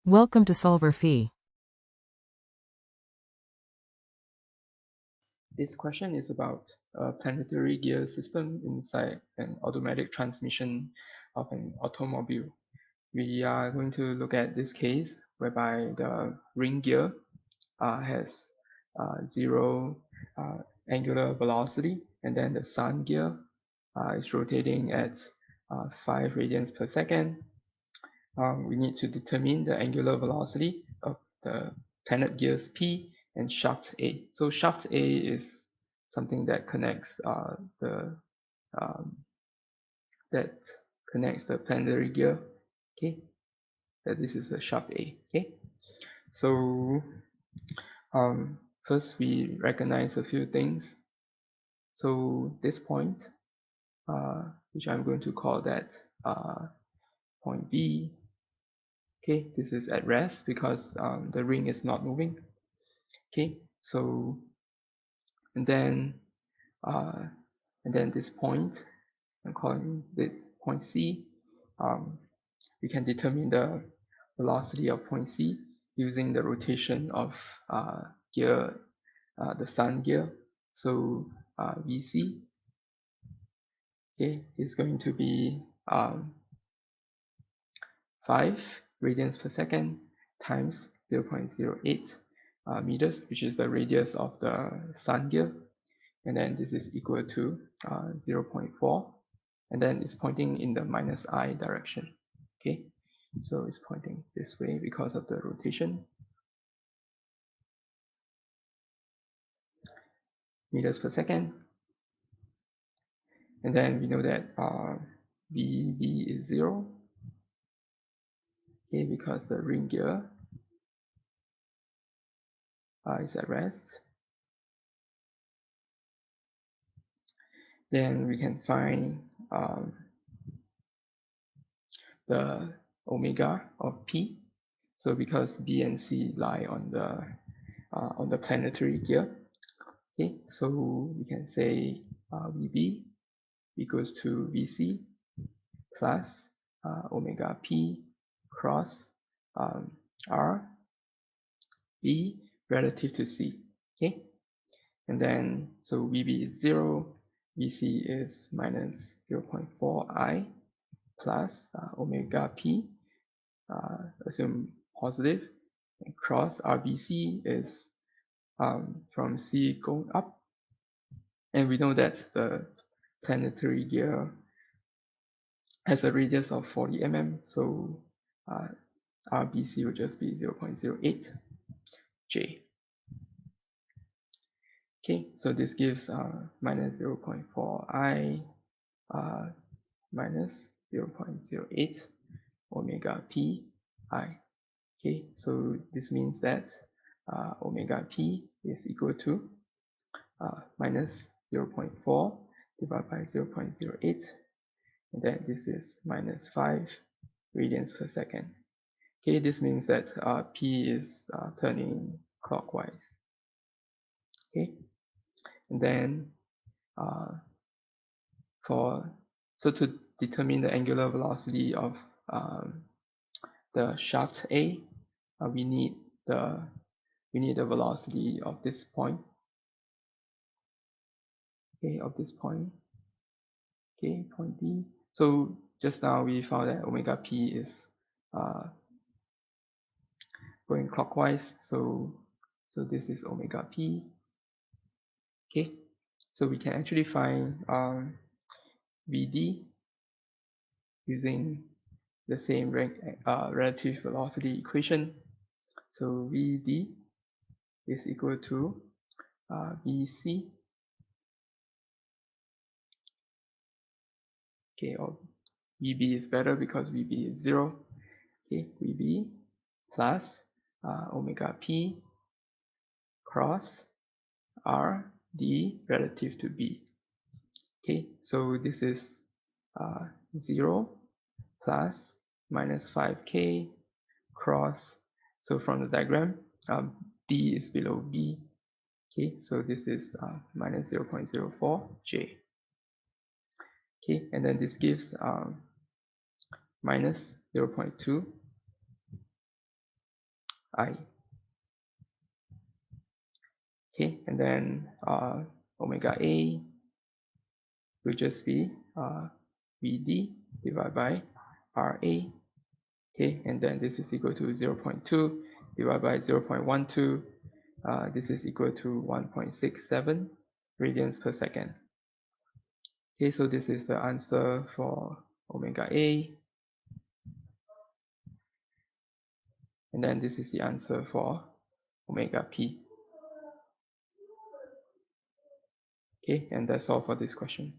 Welcome to solverfy. This question is about a planetary gear system inside an automatic transmission of an automobile. We are going to look at this case whereby the ring gear has zero angular velocity, and then the sun gear is rotating at 5 radians per second. We need to determine the angular velocity of the planet gears P and shaft A. So shaft A is something that connects the planetary gear. Okay, that this is a shaft A. Okay, so first we recognize a few things. So this point, which I'm going to call that point B. Okay, this is at rest because the ring is not moving. Okay, so and then this point, I'm calling it point C. We can determine the velocity of point C using the rotation of gear, the sun gear. So VC, okay, is going to be 5 radians per second times 0.08 meters, which is the radius of the sun gear, and then this is equal to 0.4, and then it's pointing in the minus I direction. Okay, so it's pointing this way because of the rotation. Meters per second, and then we know that VB is 0. Okay, because the ring gear is at rest. Then we can find the omega of P. So because B and C lie on the planetary gear, okay, so we can say VB equals to VC plus omega P cross R B relative to C. Okay, and then so VB is 0, VC is minus 0.4 I plus omega P, assume positive, and cross RBC is from C going up, and we know that the planetary gear has a radius of 40 mm, so RBC will just be 0.08 J. Okay, so this gives minus 0.4 I minus 0.08 omega P I. Okay, so this means that omega P is equal to minus 0.4 divided by 0.08, and then this is minus 5 radians per second. Okay, this means that P is turning clockwise. Okay, and then so to determine the angular velocity of the shaft A, we need the velocity of this point. Okay, of this point. Okay, point D. So just now we found that omega P is going clockwise. So this is omega P. Okay, so we can actually find VD using the same relative velocity equation. So VD is equal to VC. Okay, or VB is better because VB is 0. Okay, VB plus omega P cross R D relative to B. Okay, so this is 0 plus minus 5K cross, so from the diagram, D is below B. Okay, so this is minus 0.04 J. Okay, and then this gives minus 0.2 I. Okay, and then omega A will just be VD divided by RA. Okay, and then this is equal to 0.2 divided by 0.12. This is equal to 1.67 radians per second. Okay, so this is the answer for omega A. And then this is the answer for omega P. Okay, and that's all for this question.